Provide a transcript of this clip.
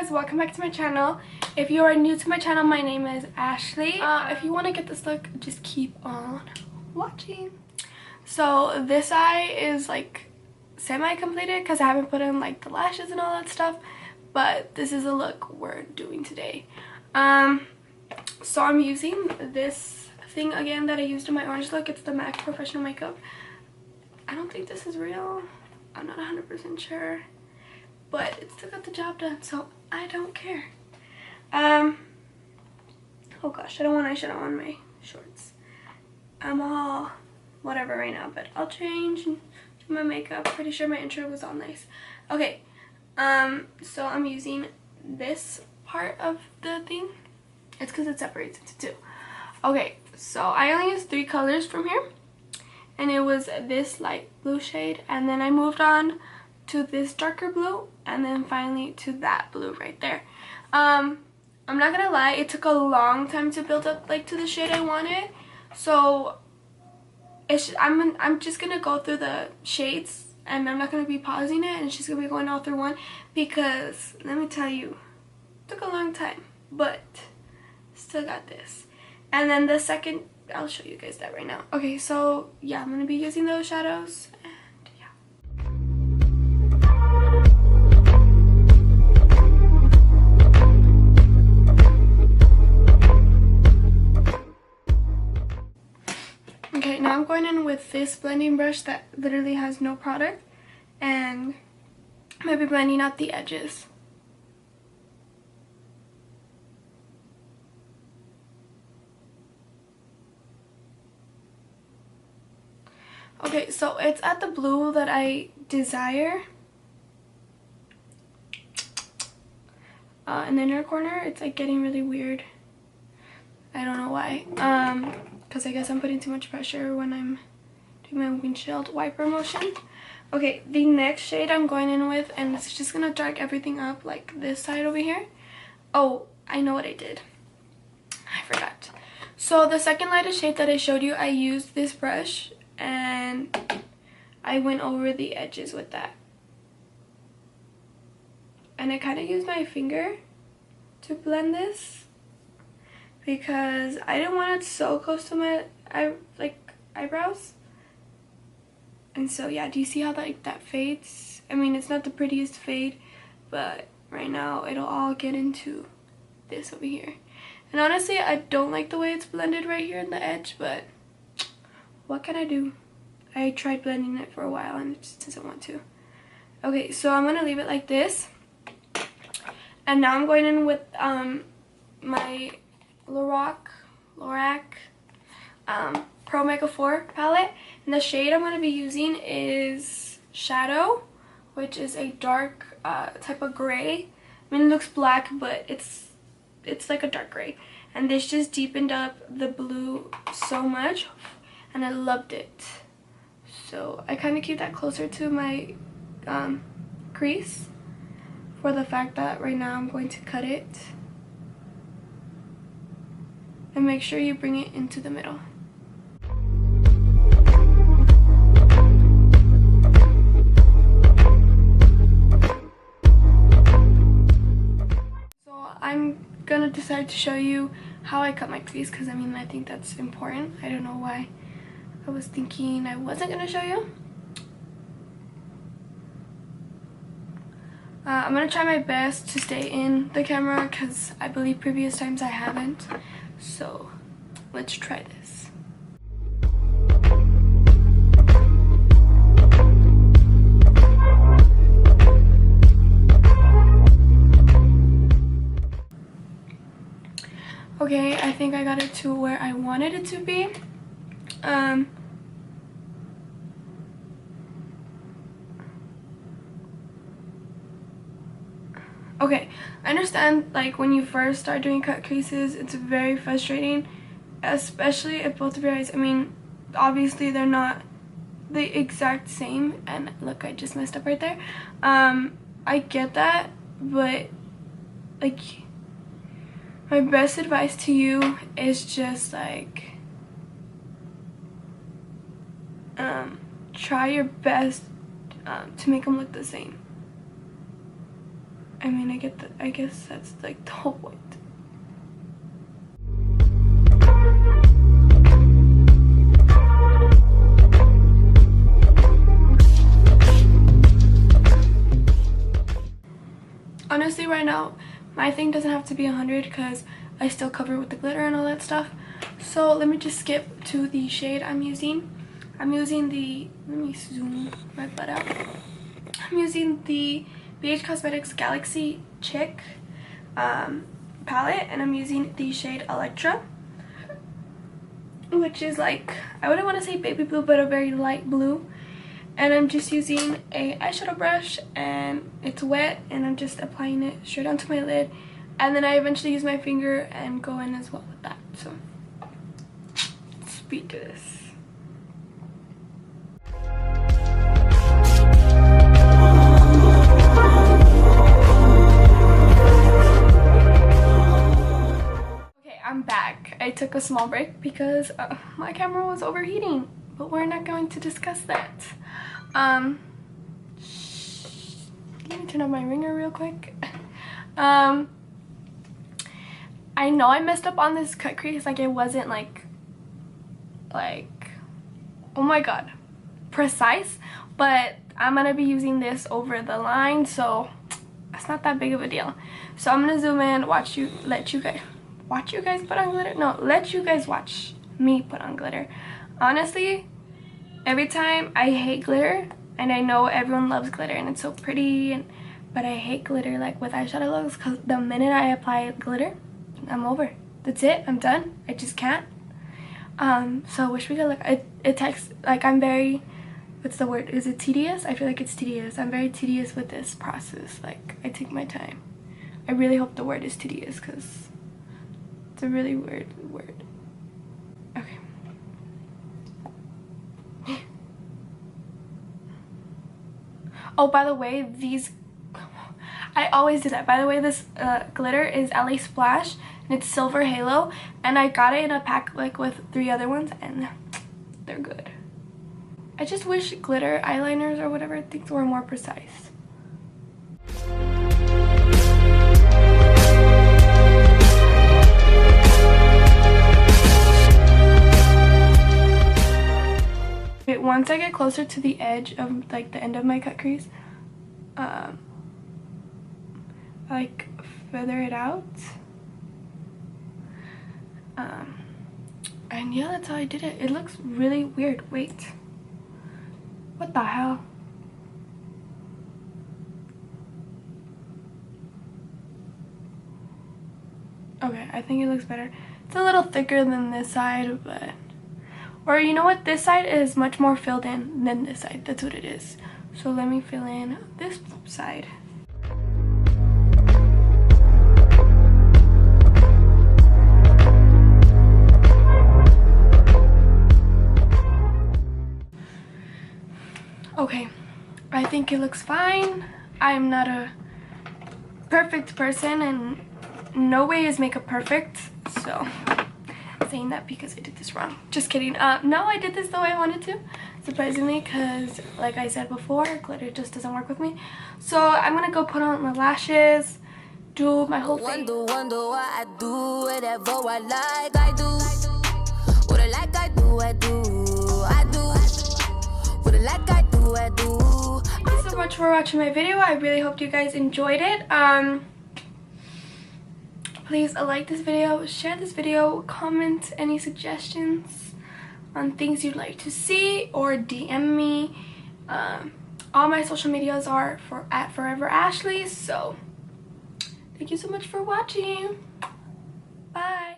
guys, welcome back to my channel. If you are new to my channel, my name is Ashley. If you want to get this look, just keep on watching. So this eye is like semi-completed because I haven't put in like the lashes and all that stuff, but this is a look we're doing today. So I'm using this thing again that I used in my orange look. It's the MAC Professional Makeup. I don't think this is real. I'm not 100% sure, but it still got the job done, so I don't care. Oh gosh, I don't want eyeshadow on my shorts. I'm all whatever right now, but I'll change and do my makeup. Pretty sure my intro was all nice. Okay, so I'm using this part of the thing. It's because it separates into two. Okay, so I only used 3 colors from here, and it was this light blue shade, and then I moved on to this darker blue, and then finally to that blue right there. I'm not gonna lie, it took a long time to build up like to the shade I wanted, so I'm just gonna go through the shades, and I'm not gonna be pausing it, and it's just gonna be going all through one, because let me tell you, it took a long time, but still got this. And then the second, I'll show you guys that right now. Okay, so yeah, I'm gonna be using those shadows, and yeah. Okay, now I'm going in with this blending brush that literally has no product, and I'm gonna be blending out the edges. Okay, so it's at the blue that I desire. In the inner corner, it's like getting really weird. I don't know why. Because I guess I'm putting too much pressure when I'm doing my windshield wiper motion. Okay, the next shade I'm going in with, and it's just gonna dark everything up like this side over here. Oh, I know what I did. I forgot. So the second lightest shade that I showed you, I used this brush, and I went over the edges with that, and I kind of used my finger to blend this because I didn't want it so close to my eyebrows. And so yeah, do you see how that fades? I mean, it's not the prettiest fade, but right now it'll all get into this over here. And honestly, I don't like the way it's blended right here in the edge, but what can I do? I tried blending it for a while and it just doesn't want to. Okay, so I'm gonna leave it like this. And now I'm going in with my Lorac Pro Mega 4 palette. And the shade I'm gonna be using is Shadow, which is a dark type of gray. I mean, it looks black, but it's like a dark gray. And this just deepened up the blue so much, and I loved it. So I kind of keep that closer to my crease for the fact that right now I'm going to cut it. And make sure you bring it into the middle. So I'm gonna decide to show you how I cut my crease, because I mean, I think that's important. I don't know why I was thinking I wasn't gonna show you. I'm gonna try my best to stay in the camera because I believe previous times I haven't. So let's try this. Okay, I think I got it to where I wanted it to be. Okay, I understand like when you first start doing cut creases, it's very frustrating, especially if both of your eyes, I mean, obviously they're not the exact same, and look, I just messed up right there. I get that, but like my best advice to you is just like try your best to make them look the same. I mean, I guess that's like the whole point. Honestly, right now, my thing doesn't have to be 100 because I still cover it with the glitter and all that stuff. So let me just skip to the shade I'm using. I'm using the, let me zoom my butt out. I'm using the BH Cosmetics Galaxy Chick palette, and I'm using the shade Electra, which is like, I wouldn't want to say baby blue, but a very light blue. And I'm just using a eyeshadow brush, and it's wet, and I'm just applying it straight onto my lid, and then I eventually use my finger and go in as well with that. So let's speed to this. Okay, I'm back. I took a small break because my camera was overheating, but we're not going to discuss that. Let me turn on my ringer real quick. I know I messed up on this cut crease. Like, it wasn't like oh my god, precise, but I'm gonna be using this over the line, so it's not that big of a deal. So I'm gonna zoom in, let you guys put on glitter. No, let you guys watch me put on glitter. Honestly, every time I hate glitter, and I know everyone loves glitter and it's so pretty, but I hate glitter like with eyeshadow looks, because the minute I apply glitter, I'm over. That's it, I'm done. I just can't. So I wish we could look. It takes, like, I'm very, what's the word? Is it tedious? I feel like it's tedious. I'm very tedious with this process. Like, I take my time. I really hope the word is tedious because it's a really weird word. Okay. Oh, by the way, I always do that. By the way, this glitter is LA Splash, and it's Silver Halo, and I got it in a pack like with 3 other ones, and they're good. I just wish glitter eyeliners or whatever things were more precise. Once I get closer to the edge of like the end of my cut crease, like feather it out, and yeah, that's how I did it. It looks really weird. Wait, what the hell? Okay, I think it looks better. It's a little thicker than this side, but, or you know what, this side is much more filled in than this side. That's what it is. So let me fill in this side. Okay, I think it looks fine. I'm not a perfect person, and no way is makeup perfect, so I'm saying that because I did this wrong. Just kidding. No, I did this the way I wanted to, surprisingly, because like I said before, glitter just doesn't work with me. So I'm gonna go put on my lashes, do my whole thing. Wonder why I do whatever I like. I do what I like. I do. I do. What I like. I do. I do. Thank you so much for watching my video. I really hope you guys enjoyed it. Please like this video, share this video, comment any suggestions on things you'd like to see, or DM me. All my social medias are at Forever Ashley. So thank you so much for watching. Bye.